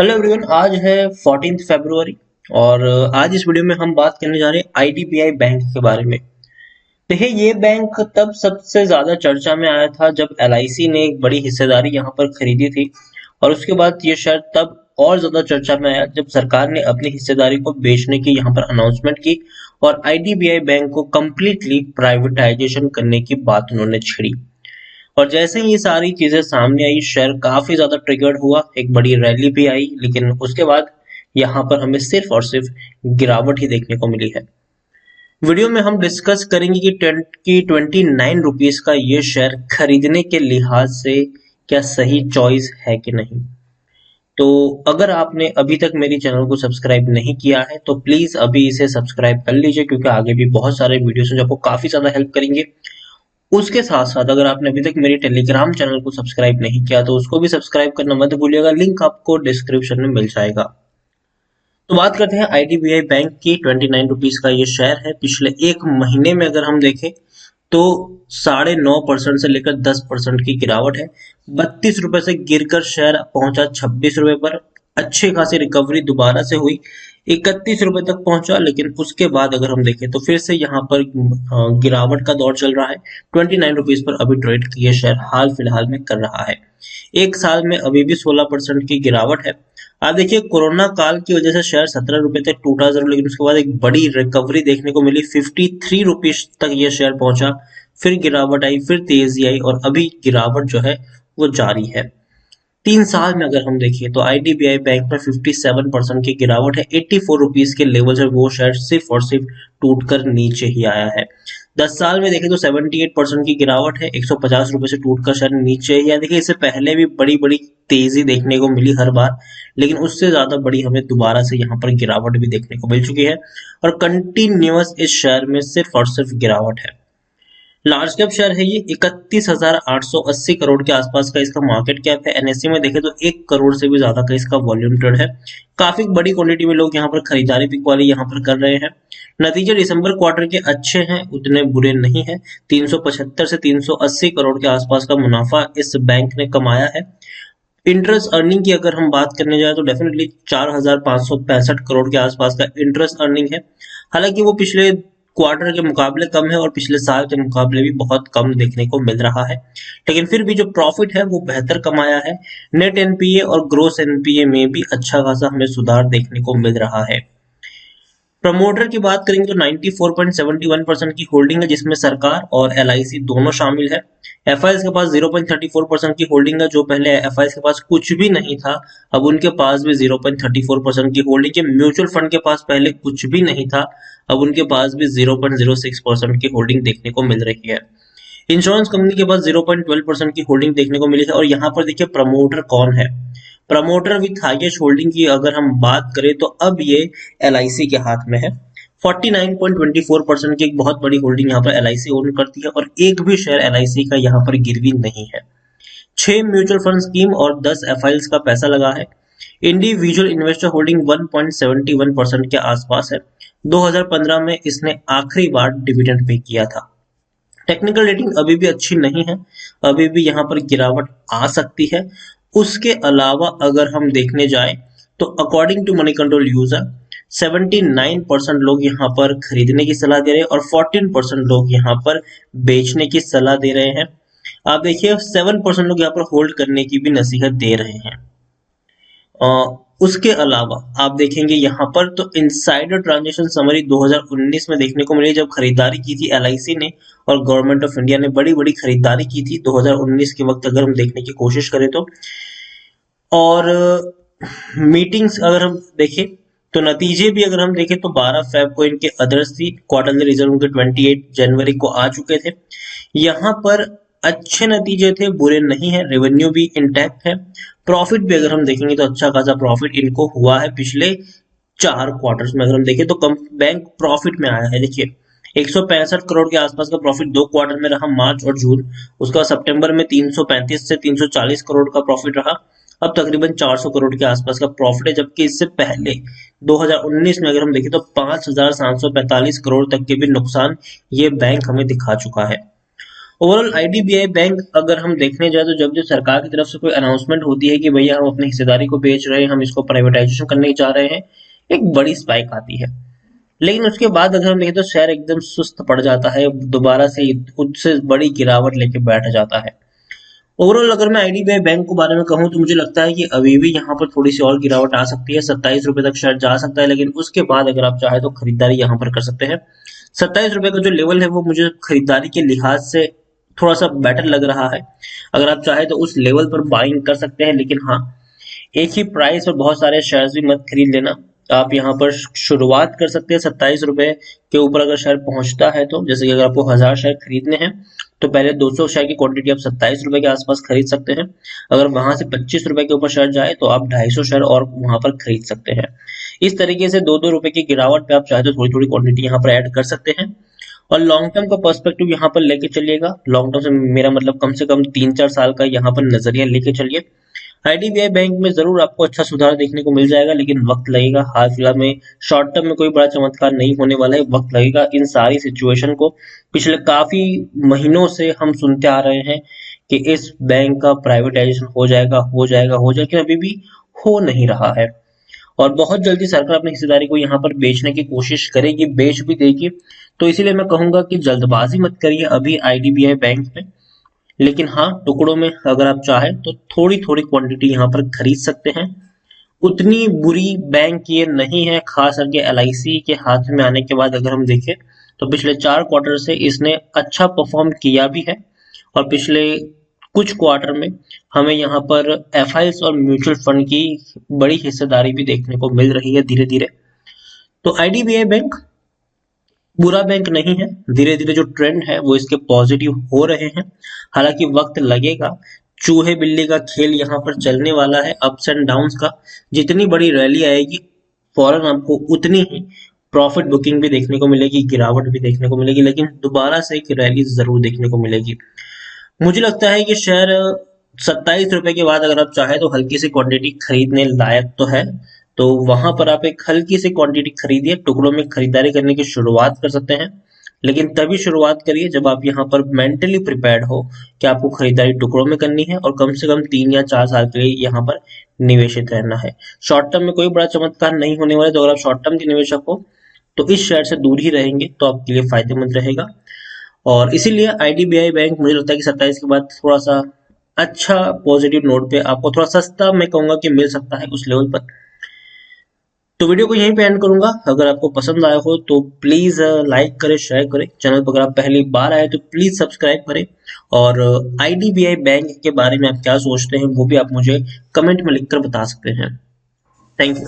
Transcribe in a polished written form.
Hello everyone. आज है 14 फरवरी और आज इस वीडियो में हम बात करने जा रहे हैं आईडीबीआई बैंक के बारे में। देखिए, ये बैंक तब सबसे ज्यादा चर्चा में आया था जब एलआईसी ने एक बड़ी हिस्सेदारी यहाँ पर खरीदी थी। और उसके बाद ये शेयर तब और ज्यादा चर्चा में आया जब सरकार ने अपनी हिस्सेदारी को बेचने की यहाँ पर अनाउंसमेंट की और आईडीबीआई बैंक को कंप्लीटली प्राइवेटाइजेशन करने की बात उन्होंने छेड़ी। और जैसे ही ये सारी चीजें सामने आई, शेयर काफी ज्यादा ट्रिगर्ड हुआ, एक बड़ी रैली भी आई, लेकिन उसके बाद यहाँ पर हमें सिर्फ और सिर्फ गिरावट ही देखने को मिली है। वीडियो में हम डिस्कस करेंगे कि 29 रुपीज का ये शेयर खरीदने के लिहाज से क्या सही चॉइस है कि नहीं। तो अगर आपने अभी तक मेरी चैनल को सब्सक्राइब नहीं किया है तो प्लीज अभी इसे सब्सक्राइब कर लीजिए, क्योंकि आगे भी बहुत सारे वीडियोस हैं जो आपको काफी ज्यादा हेल्प करेंगे। उसके साथ साथ अगर आपने अभी तक मेरी टेलीग्राम चैनल को सब्सक्राइब नहीं किया तो उसको भी सब्सक्राइब करना मत भूलिएगा, लिंक आपको डिस्क्रिप्शन में मिल जाएगा। तो बात करते हैं आईडीबीआई बैंक की। 29 रुपीज का ये शेयर है। पिछले एक महीने में अगर हम देखें तो 9.5% से लेकर 10% की गिरावट है। 32 रुपए से गिरकर शेयर पहुंचा 26 रुपए पर। अच्छी खासी रिकवरी दोबारा से हुई, 31 रुपए तक पहुंचा, लेकिन उसके बाद अगर हम देखें तो फिर से यहाँ पर गिरावट का दौर चल रहा है। 29 रुपीज पर अभी ट्रेड ये शेयर हाल फिलहाल में कर रहा है। एक साल में अभी भी 16% की गिरावट है। आप देखिए, कोरोना काल की वजह से शेयर 17 रुपए तक टूटा जरूर, लेकिन उसके बाद एक बड़ी रिकवरी देखने को मिली। 53 रुपीज तक ये शेयर पहुंचा, फिर गिरावट आई, फिर तेजी आई और अभी गिरावट जो है वो जारी है। 3 साल में अगर हम देखें तो आईडीबीआई बैंक में 57% की गिरावट है। 84 रुपीज के लेवल से वो शेयर सिर्फ और सिर्फ टूटकर नीचे ही आया है। 10 साल में देखें तो 78% की गिरावट है। 150 रुपए से टूटकर शेयर नीचे ही आया। देखिए, इससे पहले भी बड़ी बड़ी तेजी देखने को मिली हर बार, लेकिन उससे ज्यादा बड़ी हमें दोबारा से यहाँ पर गिरावट भी देखने को मिल चुकी है और कंटिन्यूअस इस शेयर में सिर्फ और सिर्फ गिरावट है। लार्ज कैप शेयर है ये। 31,880 करोड़ के आसपास का इसका मार्केट कैप है। एनएससी में देखें तो 1 करोड़ से भी ज्यादा का इसका वॉल्यूम ट्रेड है। काफी बड़ी क्वांटिटी में लोग यहाँ पर खरीदारी पिक वाली यहाँ पर कर रहे हैं। नतीजे दिसंबर क्वार्टर के अच्छे हैं, उतने बुरे नहीं है। 375 से 380 करोड़ के आसपास का मुनाफा इस बैंक ने कमाया है। इंटरेस्ट अर्निंग की अगर हम बात करने जाए तो डेफिनेटली 4,565 करोड़ के आसपास का इंटरेस्ट अर्निंग है। हालांकि वो पिछले क्वार्टर के मुकाबले कम है और पिछले साल के मुकाबले भी बहुत कम देखने को मिल रहा है, लेकिन फिर भी जो प्रॉफिट है वो बेहतर कमाया है। नेट एनपीए और ग्रोस एनपीए में भी अच्छा खासा हमें सुधार देखने को मिल रहा है। प्रमोटर की बात करेंगे तो 94.71% की होल्डिंग है, जिसमें सरकार और एलआईसी दोनों शामिल है। एफआईएस के पास 0.34% की होल्डिंग है। जो पहले एफआईएस के पास कुछ भी नहीं था, अब उनके पास भी 0.34% की होल्डिंग है। म्यूचुअल फंड के पास पहले कुछ भी नहीं था, अब उनके पास भी 0.06% की होल्डिंग देखने को मिल रही है। इंश्योरेंस कंपनी के पास 0.12% की होल्डिंग देखने को मिली है। और यहाँ पर देखिए, प्रमोटर कौन है। प्रमोटर विथ हाईएस्ट होल्डिंग की अगर हम बात करें तो अब ये एलआईसी के हाथ में है। 49.24% की एक बहुत बड़ी होल्डिंग यहाँ पर एलआईसी ओन करती है और एक भी शेयर एलआईसी का यहाँ पर गिरवी नहीं है। 6 म्यूचुअल फंड स्कीम और 10 एफआईएल्स का पैसा लगा है। इंडिविजुअल इन्वेस्टर होल्डिंग 1.71% के आसपास है। 2015 में इसने आखिरी बार डिविडेंड पे किया था। टेक्निकल रेटिंग अभी भी अच्छी नहीं है, अभी भी यहाँ पर गिरावट आ सकती है। उसके अलावा अगर हम देखने जाए तो according to Moneycontrol user 79% लोग यहाँ पर खरीदने की सलाह दे रहे हैं और 14% लोग यहाँ पर बेचने की सलाह दे रहे हैं। आप देखिए, 7% लोग यहाँ पर होल्ड करने की भी नसीहत दे रहे हैं। उसके अलावा आप देखेंगे यहाँ पर तो इनसाइडर ट्रांजेक्शन समरी 2019 में देखने को मिली, जब खरीदारी की थी एलआईसी ने और गवर्नमेंट ऑफ इंडिया ने बड़ी बड़ी खरीदारी की थी 2019 के वक्त, अगर हम देखने की कोशिश करें तो। और मीटिंग्स अगर हम देखें तो नतीजे भी अगर हम देखें तो 12 फेब को इनके अदर्स थी। क्वार्टरली रिजल्ट उनके 28 जनवरी को आ चुके थे। यहाँ पर अच्छे नतीजे थे, बुरे नहीं है। रेवेन्यू भी इंटैक्ट है। प्रॉफिट भी अगर हम देखेंगे तो अच्छा खासा प्रॉफिट इनको हुआ है पिछले 4 क्वार्टर्स में। अगर हम देखें तो बैंक प्रॉफिट में आया है। देखिए, 165 करोड़ के आसपास का प्रॉफिट 2 क्वार्टर में रहा, मार्च और जून। उसका सितंबर में 335 से 340 करोड़ का प्रॉफिट रहा। अब तकरीबन 400 करोड़ के आसपास का प्रॉफिट है, जबकि इससे पहले 2019 में अगर हम देखें तो 5,745 करोड़ तक के भी नुकसान ये बैंक हमें दिखा चुका है। ओवरऑल आईडीबीआई बैंक अगर हम देखने जाए तो जब जब सरकार की तरफ से कोई अनाउंसमेंट होती है कि भैया हम अपनी हिस्सेदारी को बेच रहे हैं, हम इसको प्राइवेटाइजेशन करने जा रहे हैं, एक बड़ी स्पाइक आती है। लेकिन उसके बाद अगर हम देखें तो शेयर एकदम सुस्त पड़ जाता है, दोबारा से उससे बड़ी गिरावट लेके बैठ जाता है। ओवरऑल अगर मैं आईडीबीआई बैंक के बारे में कहूँ तो मुझे लगता है कि अभी भी यहाँ पर थोड़ी सी और गिरावट आ सकती है, 27 रुपए तक शेयर जा सकता है, लेकिन उसके बाद अगर आप चाहे तो खरीदारी यहाँ पर कर सकते हैं। 27 रुपए का जो लेवल है वो मुझे खरीदारी के लिहाज से थोड़ा सा बेटर लग रहा है। अगर आप चाहे तो उस लेवल पर बाइंग कर सकते हैं, लेकिन हाँ, एक ही प्राइस और बहुत सारे शेयर्स भी मत खरीद लेना। आप यहाँ पर शुरुआत कर सकते हैं 27 रुपए के ऊपर अगर शेयर पहुंचता है तो, जैसे कि अगर आपको 1000 शेयर खरीदने हैं तो पहले 200 शेयर की क्वांटिटी आप 27 रुपए के आसपास खरीद सकते हैं। अगर वहां से 25 रुपए के ऊपर शेयर जाए तो आप 250 शेयर और वहां पर खरीद सकते हैं। इस तरीके से 2-2 रुपए की गिरावट पे आप चाहे तो थोड़ी थोड़ी क्वांटिटी यहाँ पर ऐड कर सकते हैं। और लॉन्ग टर्म का पर्सपेक्टिव यहाँ पर लेके चलिएगा। लॉन्ग टर्म से मेरा मतलब कम से कम 3-4 साल का यहाँ पर नजरिया लेके चलिए। आईडीबीआई बैंक में जरूर आपको अच्छा सुधार देखने को मिल जाएगा, लेकिन वक्त लगेगा। हाल फिलहाल में शॉर्ट टर्म में कोई बड़ा चमत्कार नहीं होने वाला है, वक्त लगेगा। इन सारी सिचुएशन को पिछले काफी महीनों से हम सुनते आ रहे हैं कि इस बैंक का प्राइवेटाइजेशन हो जाएगा, हो जाएगा, हो जाएगा, लेकिन अभी भी हो नहीं रहा है। और बहुत जल्दी सरकार अपनी हिस्सेदारी को यहाँ पर बेचने की कोशिश करेगी, बेच भी देगी। तो इसीलिए मैं कहूंगा कि जल्दबाजी मत करिए अभी आईडीबीआई बैंक में, लेकिन हाँ, टुकड़ों में अगर आप चाहें तो थोड़ी थोड़ी क्वांटिटी यहाँ पर खरीद सकते हैं। उतनी बुरी बैंक ये नहीं है, खास करके एलआईसी के हाथ में आने के बाद अगर हम देखें तो पिछले 4 क्वार्टर से इसने अच्छा परफॉर्म किया भी है। और पिछले कुछ क्वार्टर में हमें यहाँ पर एफआईएस और म्यूचुअल फंड की बड़ी हिस्सेदारी भी देखने को मिल रही है धीरे धीरे। तो आईडीबीआई बैंक बुरा बैंक नहीं है, धीरे धीरे जो ट्रेंड है वो इसके पॉजिटिव हो रहे हैं। हालांकि वक्त लगेगा, चूहे बिल्ली का खेल यहाँ पर चलने वाला है, अप्स एंड डाउन्स का। जितनी बड़ी रैली आएगी फौरन आपको उतनी ही प्रॉफिट बुकिंग भी देखने को मिलेगी, गिरावट भी देखने को मिलेगी, लेकिन दोबारा से एक रैली जरूर देखने को मिलेगी। मुझे लगता है कि शेयर 27 रुपए के बाद अगर आप चाहे तो हल्की सी क्वांटिटी खरीदने लायक तो है। तो वहां पर आप एक हल्की सी क्वांटिटी खरीदिए, टुकड़ों में खरीदारी करने की शुरुआत कर सकते हैं। लेकिन तभी शुरुआत करिए जब आप यहाँ पर मेंटली प्रिपेयर्ड हो कि आपको खरीदारी टुकड़ों में करनी है और कम से कम 3 या 4 साल के लिए यहाँ पर निवेशित रहना है। शॉर्ट टर्म में कोई बड़ा चमत्कार नहीं होने वाला, तो अगर आप शॉर्ट टर्म के निवेशक हो तो इस शेयर से दूर ही रहेंगे तो आपके लिए फायदेमंद रहेगा। और इसीलिए आईडीबीआई बैंक मुझे लगता है कि 27 के बाद थोड़ा सा अच्छा पॉजिटिव नोट पे आपको थोड़ा सस्ता मैं कहूंगा कि मिल सकता है उस लेवल पर। तो वीडियो को यहीं पे एंड करूंगा। अगर आपको पसंद आया हो तो प्लीज लाइक करें, शेयर करें। चैनल पर अगर आप पहली बार आए तो प्लीज सब्सक्राइब करें। और आईडीबीआई बैंक के बारे में आप क्या सोचते हैं वो भी आप मुझे कमेंट में लिखकर बता सकते हैं। Thank you.